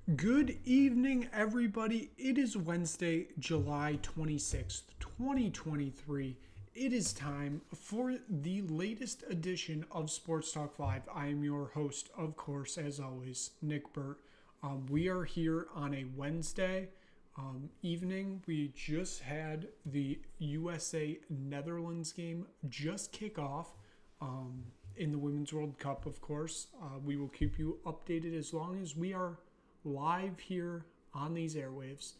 Good evening, everybody. It is Wednesday, July 26th, 2023. It is time for the latest edition of Sports Talk Live. I am your host, of course, as always, Nick Burt. We are here on a Wednesday evening. We just had the USA Netherlands game just kick off in the Women's World Cup, of course. We will keep you updated as long as we are live here on these airwaves.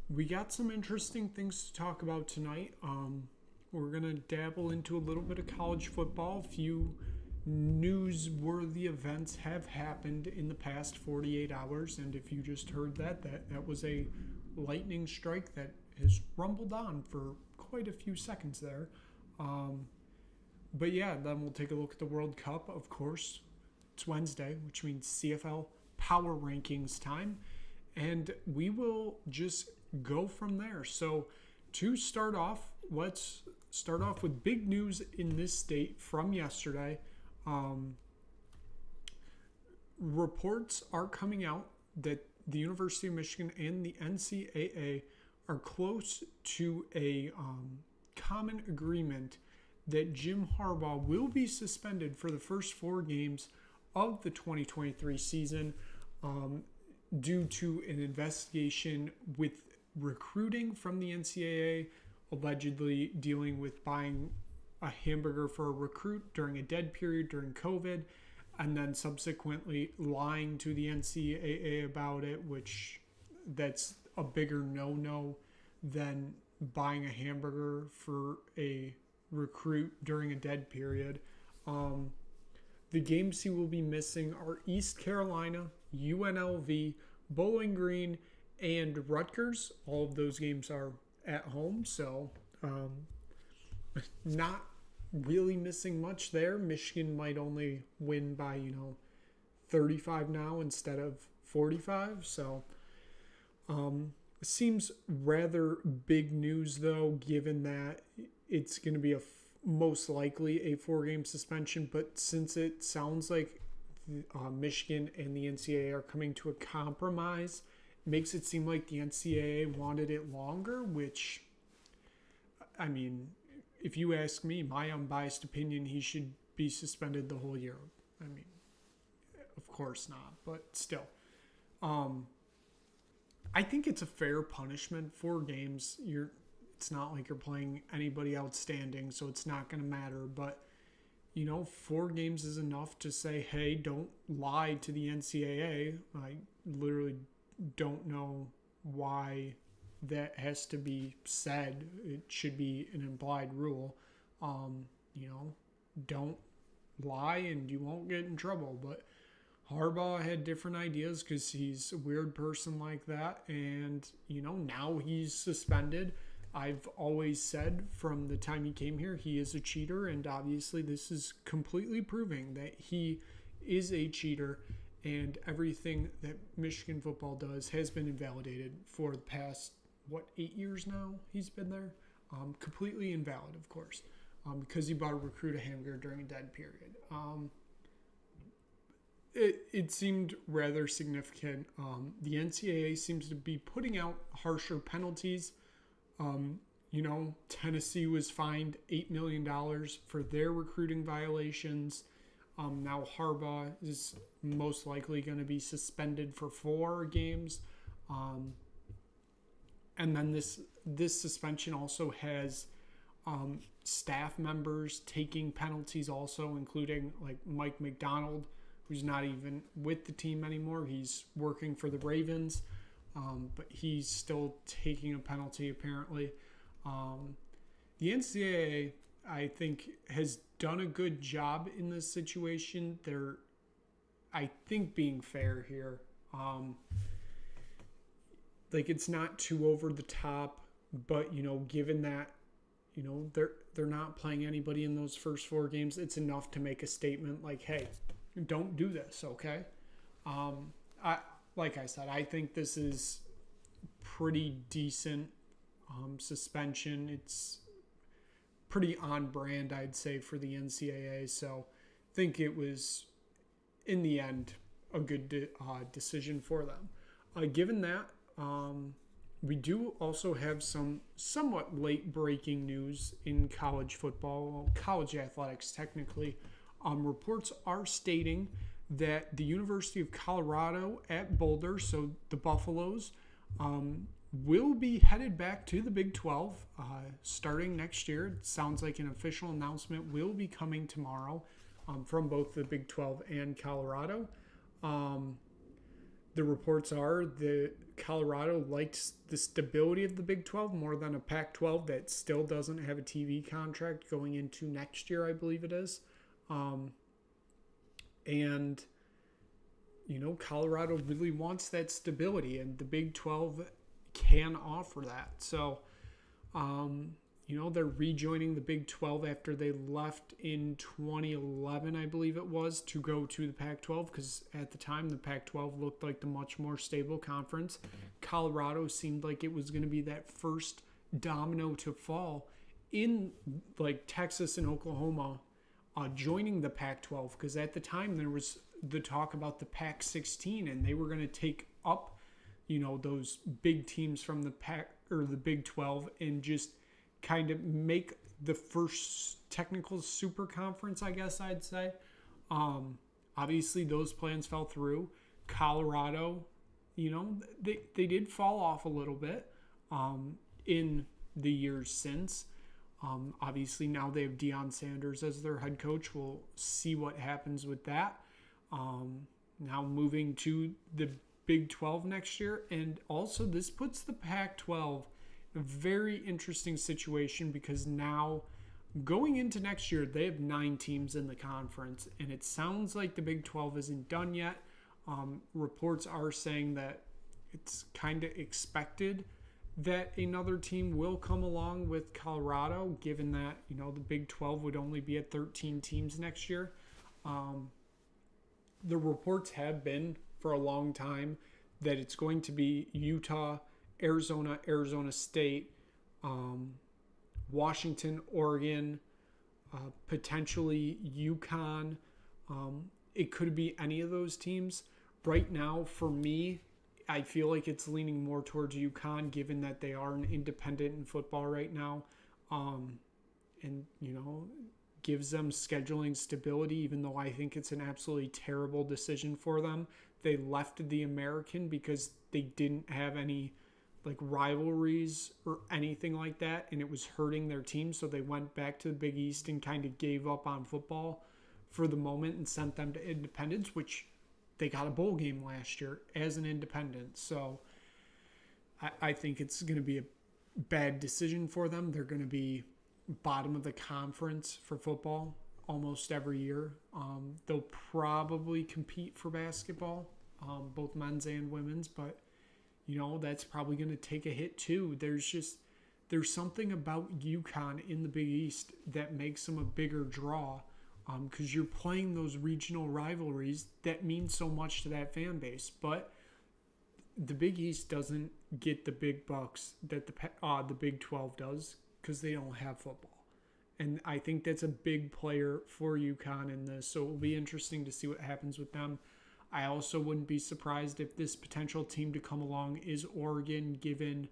We got some interesting things to talk about tonight. We're going to dabble into a little bit of college football. A few newsworthy events have happened in the past 48 hours, and if you just heard that was a lightning strike that has rumbled on for quite a few seconds there. But yeah, then we'll take a look at the World Cup, of course. It's Wednesday, which means CFL Power Rankings time, and we will just go from there. So to start off, let's start off with big news in this state from yesterday. Reports are coming out that the University of Michigan and the NCAA are close to a common agreement that Jim Harbaugh will be suspended for the first 4 games of the 2023 season due to an investigation with recruiting from the NCAA, allegedly dealing with buying a hamburger for a recruit during a dead period during COVID, and then subsequently lying to the NCAA about it, which that's a bigger no-no than buying a hamburger for a recruit during a dead period. The games he will be missing are East Carolina, UNLV, Bowling Green, and Rutgers. All of those games are at home, so not really missing much there. Michigan might only win by, 35 now instead of 45, so seems rather big news, though, given that it's going to be most likely a 4-game suspension. But since it sounds like Michigan and the NCAA are coming to a compromise, it makes it seem like the NCAA wanted it longer, which, I mean, if you ask me, my unbiased opinion, he should be suspended the whole year. I mean, of course not, but still. I think it's a fair punishment. 4 games, it's not like you're playing anybody outstanding, so it's not going to matter. But, 4 games is enough to say, hey, don't lie to the NCAA. I literally don't know why that has to be said. It should be an implied rule. Don't lie and you won't get in trouble. But Harbaugh had different ideas because he's a weird person like that. And, now he's suspended. I've always said from the time he came here, he is a cheater, and obviously this is completely proving that he is a cheater, and everything that Michigan football does has been invalidated for the past, 8 years now he's been there? Completely invalid, of course, because he bought a recruit a hamburger during a dead period. It seemed rather significant. The NCAA seems to be putting out harsher penalties. Tennessee was fined $8 million for their recruiting violations. Now Harbaugh is most likely going to be suspended for 4 games. And then this suspension also has staff members taking penalties also, including like Mike McDonald, who's not even with the team anymore. He's working for the Ravens. But he's still taking a penalty, apparently. The NCAA, I think, has done a good job in this situation. They're, I think, being fair here. It's not too over the top, but, given that, they're not playing anybody in those first 4 games, it's enough to make a statement like, hey, don't do this, okay? Like I said, I think this is pretty decent suspension. It's pretty on brand, I'd say, for the NCAA. So I think it was, in the end, a good decision for them. Given that, we do also have some somewhat late breaking news in college football, college athletics technically. Reports are stating that the University of Colorado at Boulder, so the Buffaloes, will be headed back to the Big 12 starting next year. It sounds like an official announcement will be coming tomorrow from both the Big 12 and Colorado. The reports are that Colorado likes the stability of the Big 12 more than a Pac-12 that still doesn't have a TV contract going into next year, I believe it is. And, Colorado really wants that stability, and the Big 12 can offer that. So, they're rejoining the Big 12 after they left in 2011, I believe it was, to go to the Pac-12, because at the time the Pac-12 looked like the much more stable conference. Colorado seemed like it was going to be that first domino to fall in like Texas and Oklahoma joining the Pac-12, because at the time there was the talk about the Pac-16, and they were going to take up, those big teams from the Pac or the Big 12 and just kind of make the first technical super conference, I guess I'd say. Obviously, those plans fell through. Colorado, they did fall off a little bit in the years since. Obviously, now they have Deion Sanders as their head coach. We'll see what happens with that. Now moving to the Big 12 next year. And also, this puts the Pac-12 a very interesting situation, because now going into next year, they have 9 teams in the conference, and it sounds like the Big 12 isn't done yet. Reports are saying that it's kind of expected that another team will come along with Colorado, given that, the Big 12 would only be at 13 teams next year. The reports have been for a long time that it's going to be Utah, Arizona, Arizona State, Washington, Oregon, potentially UConn. It could be any of those teams. Right now, for me, I feel like it's leaning more towards UConn, given that they are an independent in football right now. And, gives them scheduling stability, even though I think it's an absolutely terrible decision for them. They left the American because they didn't have any rivalries or anything like that, and it was hurting their team, so they went back to the Big East and kind of gave up on football for the moment and sent them to independence, which they got a bowl game last year as an independent. So I think it's going to be a bad decision for them. They're going to be bottom of the conference for football almost every year. They'll probably compete for basketball, both men's and women's, but that's probably going to take a hit too. There's something about UConn in the Big East that makes them a bigger draw, because you're playing those regional rivalries that mean so much to that fan base. But the Big East doesn't get the big bucks that the Big 12 does, because they don't have football. And I think that's a big player for UConn in this, so it will be interesting to see what happens with them. I also wouldn't be surprised if this potential team to come along is Oregon, given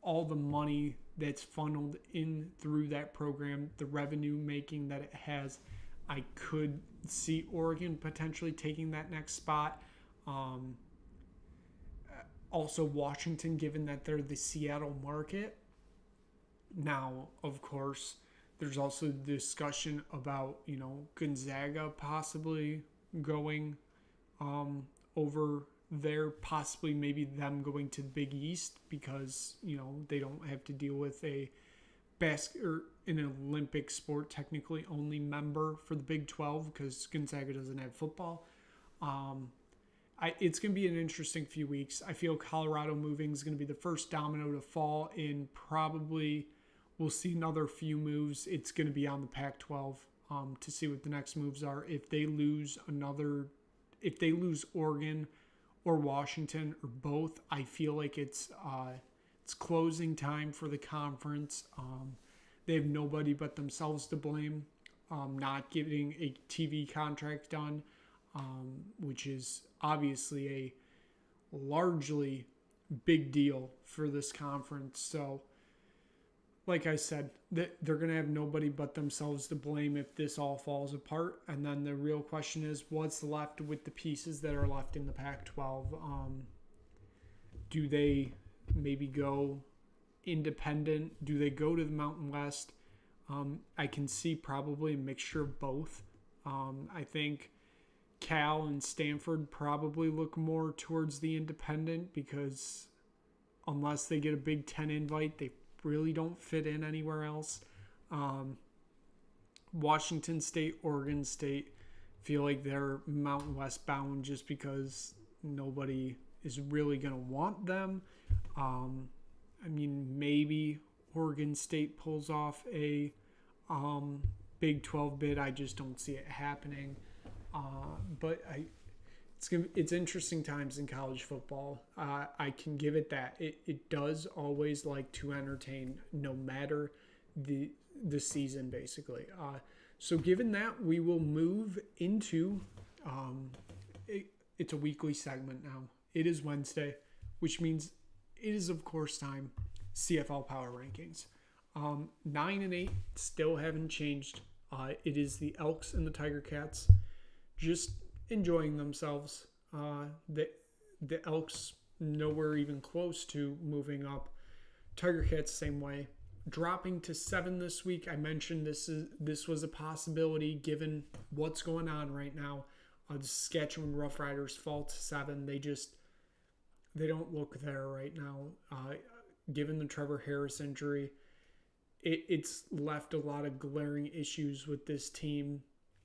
all the money that's funneled in through that program, the revenue making that it has. I could see Oregon potentially taking that next spot. Also Washington, given that they're the Seattle market. Now, of course, there's also discussion about, Gonzaga possibly going over there, possibly maybe them going to the Big East, because they don't have to deal with a or an Olympic sport technically only member for the Big 12, because Gonzaga doesn't have football. It's going to be an interesting few weeks. I feel Colorado moving is going to be the first domino to fall, in probably we'll see another few moves. It's going to be on the Pac-12 to see what the next moves are. If they lose Oregon or Washington or both, I feel like it's closing time for the conference. They have nobody but themselves to blame, not getting a TV contract done. which is obviously a largely big deal for this conference. So, like I said, they're going to have nobody but themselves to blame if this all falls apart. And then the real question is, what's left with the pieces that are left in the Pac-12? Do they maybe go independent? Do they go to the Mountain West? I can see probably a mixture of both. I think Cal and Stanford probably look more towards the independent because unless they get a Big Ten invite, they really don't fit in anywhere else. Washington State, Oregon State feel like they're Mountain West bound just because nobody is really going to want them. I mean, maybe Oregon State pulls off a Big 12 bid. I just don't see it happening. But it's interesting times in college football. I can give it that. It does always like to entertain no matter the season, basically. So given that, we will move into it's a weekly segment now. It is Wednesday, which means it is, of course, time CFL Power Rankings. 9 and 8 still haven't changed. It is the Elks and the Tiger Cats just enjoying themselves. The Elks nowhere even close to moving up. Tiger Cats same way. Dropping to 7 this week. I mentioned this was a possibility given what's going on right now. The Saskatchewan Roughriders fall to 7. They don't look there right now. Given the Trevor Harris injury, it's left a lot of glaring issues with this team,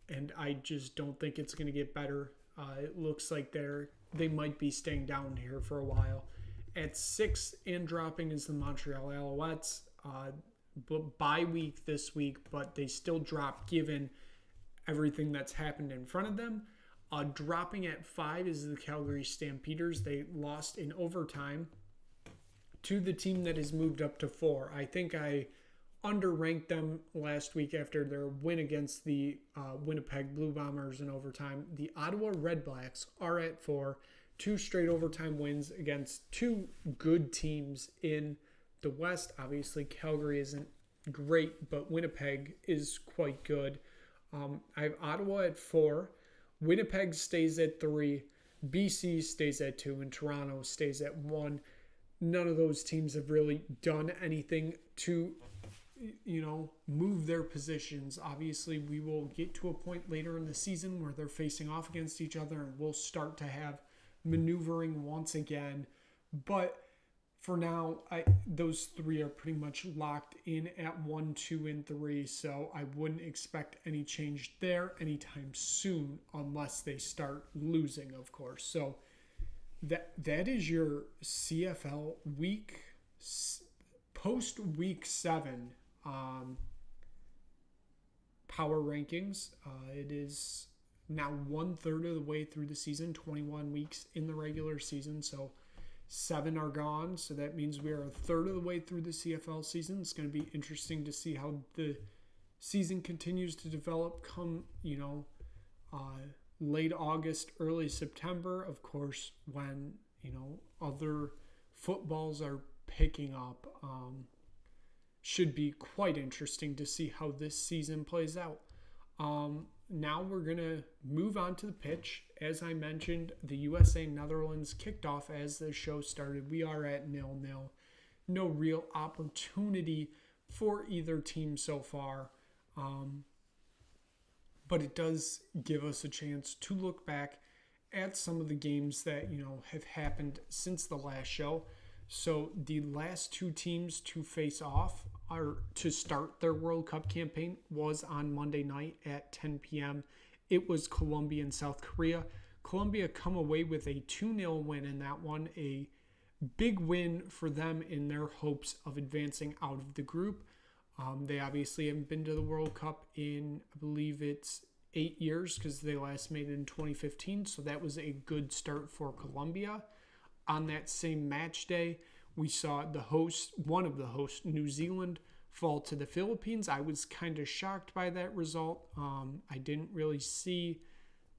and I just don't think it's going to get better. It looks like they might be staying down here for a while. At 6 and dropping is the Montreal Alouettes. Bye week this week, but they still drop given everything that's happened in front of them. Dropping at 5 is the Calgary Stampeders. They lost in overtime to the team that has moved up to 4. I think I underranked them last week after their win against the Winnipeg Blue Bombers in overtime. The Ottawa Redblacks are at 4. 2 straight overtime wins against 2 good teams in the West. Obviously, Calgary isn't great, but Winnipeg is quite good. I have Ottawa at 4. Winnipeg stays at 3. BC stays at 2. And Toronto stays at 1. None of those teams have really done anything to move their positions. Obviously, we will get to a point later in the season where they're facing off against each other and we'll start to have maneuvering once again. But for now, those 3 are pretty much locked in at 1, 2, and 3. So I wouldn't expect any change there anytime soon unless they start losing, of course. So that is your CFL post week 7 power rankings. It is now 1/3 of the way through the season, 21 weeks in the regular season. So 7 are gone. So that means we are 1/3 of the way through the CFL season. It's going to be interesting to see how the season continues to develop come, late August, early September, of course, when, other footballs are picking up. Should be quite interesting to see how this season plays out. Now we're going to move on to the pitch. As I mentioned, the USA-Netherlands kicked off as the show started. We are at 0-0. No real opportunity for either team so far. But it does give us a chance to look back at some of the games that, have happened since the last show. So the last 2 teams to face off to start their World Cup campaign was on Monday night at 10 p.m. It was Colombia and South Korea. Colombia come away with a 2-0 win in that one, a big win for them in their hopes of advancing out of the group. They obviously haven't been to the World Cup in, I believe it's 8 years because they last made it in 2015. So that was a good start for Colombia. On that same match day, we saw one of the hosts, New Zealand, fall to the Philippines. I was kind of shocked by that result. I didn't really see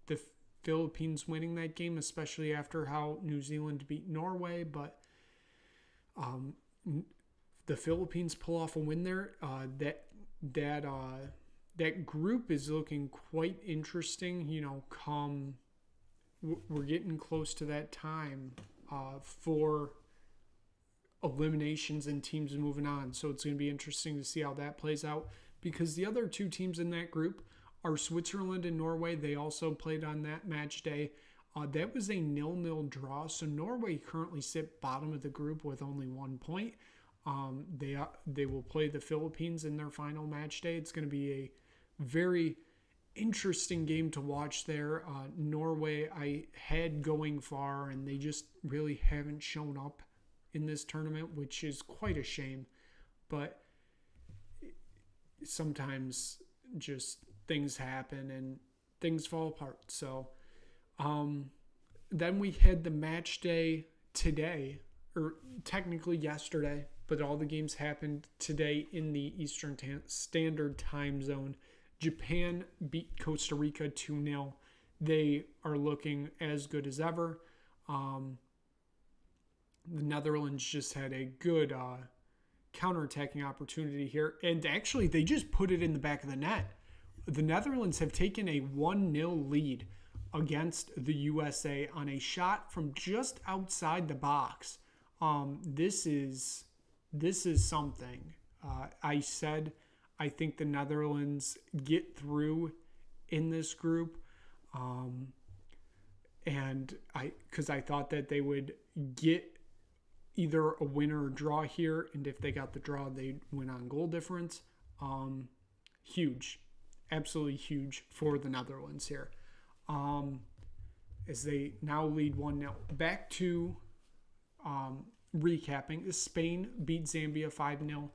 the Philippines winning that game, especially after how New Zealand beat Norway. But the Philippines pull off a win there. That group is looking quite interesting. We're getting close to that time for eliminations and teams moving on. So it's going to be interesting to see how that plays out, because the other two teams in that group are Switzerland and Norway. They also played on that match day. That was a 0-0 draw. So Norway currently sit bottom of the group with only 1 point. They will play the Philippines in their final match day. It's going to be a very interesting game to watch there. Norway I had going far, and they just really haven't shown up in this tournament, which is quite a shame. But sometimes just things happen and things fall apart. So then we had the match day today, or technically yesterday, but all the games happened today in the Eastern Standard Time Zone. Japan beat Costa Rica 2-0. They are looking as good as ever. The Netherlands just had a good counterattacking opportunity here. And actually, they just put it in the back of the net. The Netherlands have taken a 1-0 lead against the USA on a shot from just outside the box. This is something. I said I think the Netherlands get through in this group, because I thought that they would get either a win or a draw here, and if they got the draw, they'd win on goal difference. Huge, absolutely huge for the Netherlands here, as they now lead 1-0. Back to recapping, Spain beat Zambia 5-0.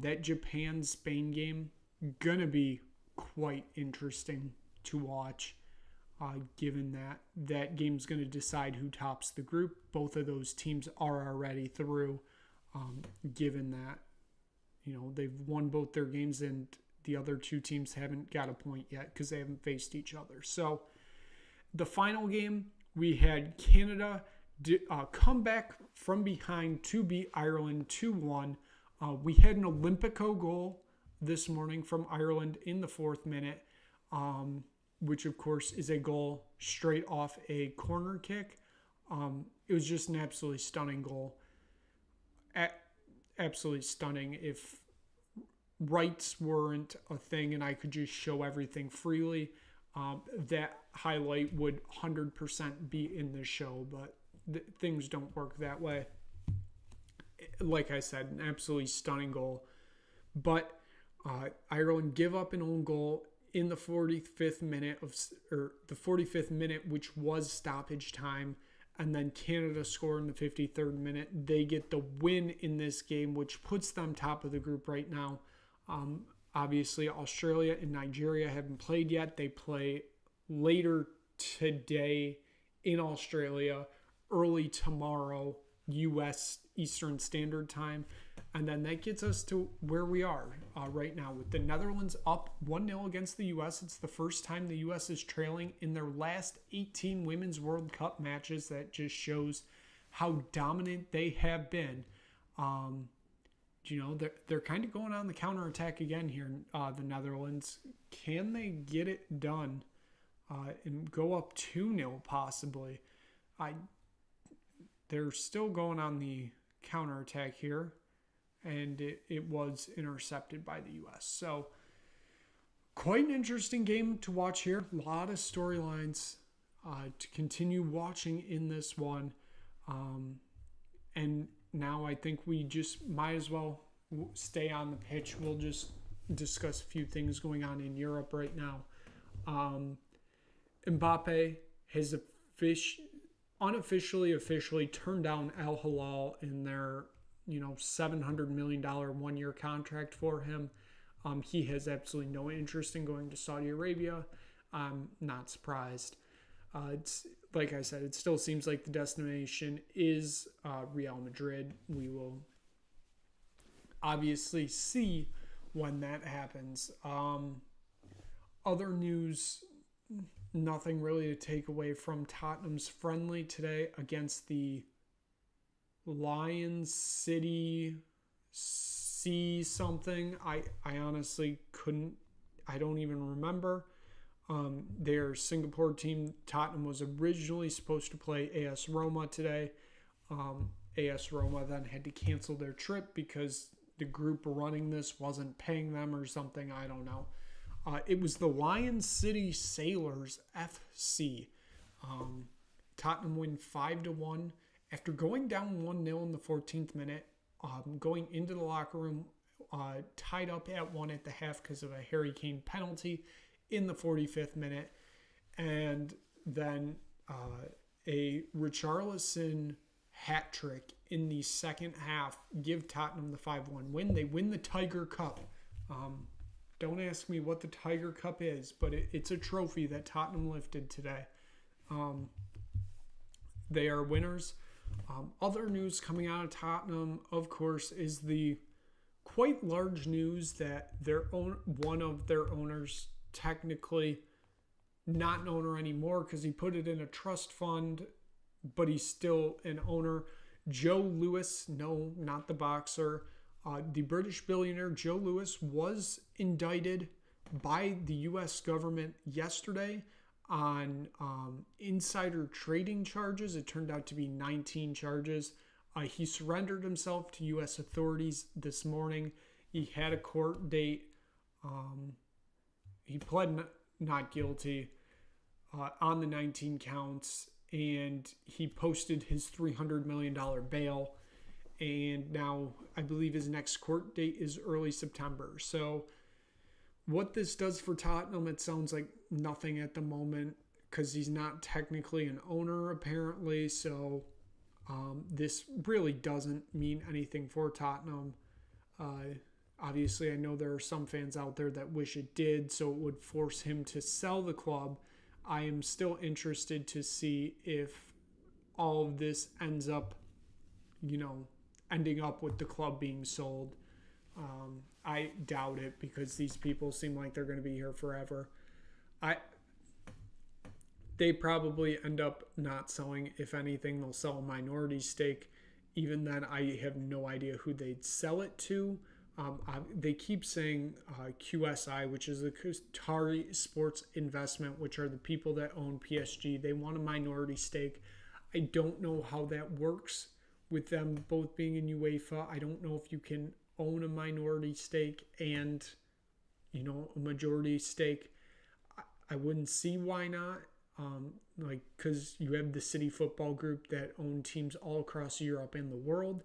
That Japan-Spain game, gonna be quite interesting to watch, given that game's going to decide who tops the group. Both of those teams are already through, given that, they've won both their games and the other two teams haven't got a point yet because they haven't faced each other. So the final game, we had Canada come back from behind to beat Ireland 2-1. We had an Olympico goal this morning from Ireland in the 4th minute, which of course is a goal straight off a corner kick. It was just an absolutely stunning goal. Absolutely stunning. If rights weren't a thing and I could just show everything freely, that highlight would 100% be in the show, but things don't work that way. Like I said, an absolutely stunning goal. But Ireland give up an own goal in the 45th minute, which was stoppage time, and then Canada score in the 53rd minute. They get the win in this game, which puts them top of the group right now. Obviously, Australia and Nigeria haven't played yet. They play later today in Australia, early tomorrow, U.S. Eastern Standard Time. And then that gets us to where we are right now, with the Netherlands up 1-0 against the U.S. It's the first time the U.S. is trailing in their last 18 Women's World Cup matches. That just shows how dominant they have been. They're kind of going on the counterattack again here, the Netherlands. Can they get it done and go up 2-0 possibly? They're still going on the counterattack here, and it was intercepted by the U.S. So quite an interesting game to watch here. A lot of storylines to continue watching in this one. And now I think we just might as well stay on the pitch. We'll just discuss a few things going on in Europe right now. Mbappe has officially turned down Al Hilal in their $700 million 1-year contract for him. He has absolutely no interest in going to Saudi Arabia. I'm not surprised. It's like I said, it still seems like the destination is Real Madrid. We will obviously see when that happens. Other news nothing really to take away from Tottenham's friendly today against the Lions City C something. I honestly couldn't, I don't even remember. Their Singapore team, Tottenham, was originally supposed to play AS Roma today. AS Roma then had to cancel their trip because the group running this wasn't paying them or something. I don't know. It was the Lion City Sailors FC. Tottenham win 5-1 after going down 1-0 in the 14th minute. Going into the locker room, tied up at 1 at the half because of a Harry Kane penalty in the 45th minute, and then a Richarlison hat trick in the second half give Tottenham the 5-1 win. They win the Tiger Cup. Don't ask me what the Tiger Cup is, but it's a trophy that Tottenham lifted today. They are winners. Other news coming out of Tottenham, of course, is the quite large news that one of their owners, technically not an owner anymore because he put it in a trust fund, but he's still an owner. Joe Lewis, no, not the boxer. The British billionaire Joe Lewis was indicted by the U.S. government yesterday on insider trading charges. It turned out to be 19 charges. He surrendered himself to U.S. authorities this morning. He had a court date. He pled not guilty on the 19 counts, and he posted his $300 million bail. And now I believe his next court date is early September. So what this does for Tottenham, it sounds like nothing at the moment because he's not technically an owner apparently. So this really doesn't mean anything for Tottenham. Obviously, I know there are some fans out there that wish it did, so it would force him to sell the club. I am still interested to see if all of this ends up, ending up with the club being sold. I doubt it because these people seem like they're going to be here forever. They probably end up not selling. If anything, they'll sell a minority stake. Even then, I have no idea who they'd sell it to. They keep saying QSI, which is the Qatari Sports Investment, which are the people that own PSG. They want a minority stake. I don't know how that works with them both being in UEFA. I don't know if you can own a minority stake and, a majority stake. I wouldn't see why not. Because you have the City Football Group that own teams all across Europe and the world.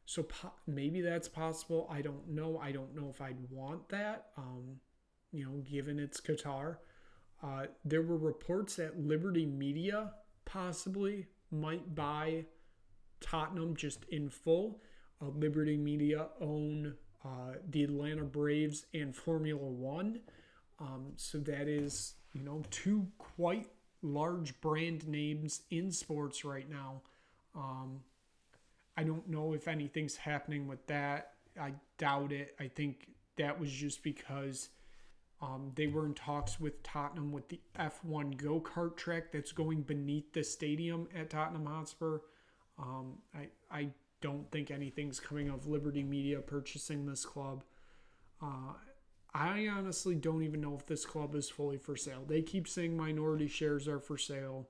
So maybe that's possible. I don't know. I don't know if I'd want that, given it's Qatar. There were reports that Liberty Media possibly might buy Tottenham just in full. Liberty Media own the Atlanta Braves and Formula One. So that is, two quite large brand names in sports right now. I don't know if anything's happening with that. I doubt it. I think that was just because they were in talks with Tottenham with the F1 go-kart track that's going beneath the stadium at Tottenham Hotspur. I don't think anything's coming of Liberty Media purchasing this club. I honestly don't even know if this club is fully for sale. They keep saying minority shares are for sale.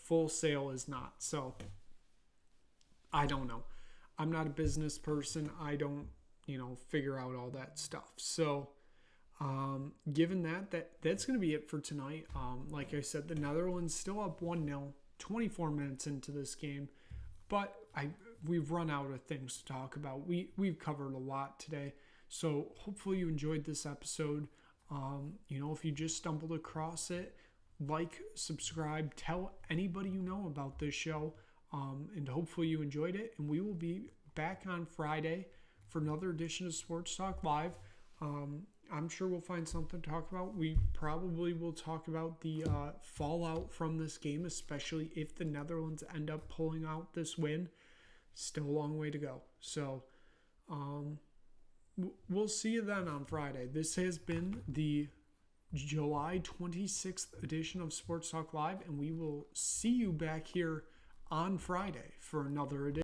Full sale is not. So I don't know. I'm not a business person. I don't, figure out all that stuff. So given that's going to be it for tonight. Like I said, the Netherlands still up 1-0, 24 minutes into this game. But we've run out of things to talk about. We've covered a lot today. So hopefully you enjoyed this episode. If you just stumbled across it, subscribe, tell anybody you know about this show. And hopefully you enjoyed it. And we will be back on Friday for another edition of Sports Talk Live. I'm sure we'll find something to talk about. We probably will talk about the fallout from this game, especially if the Netherlands end up pulling out this win. Still a long way to go. So we'll see you then on Friday. This has been the July 26th edition of Sports Talk Live, and we will see you back here on Friday for another edition.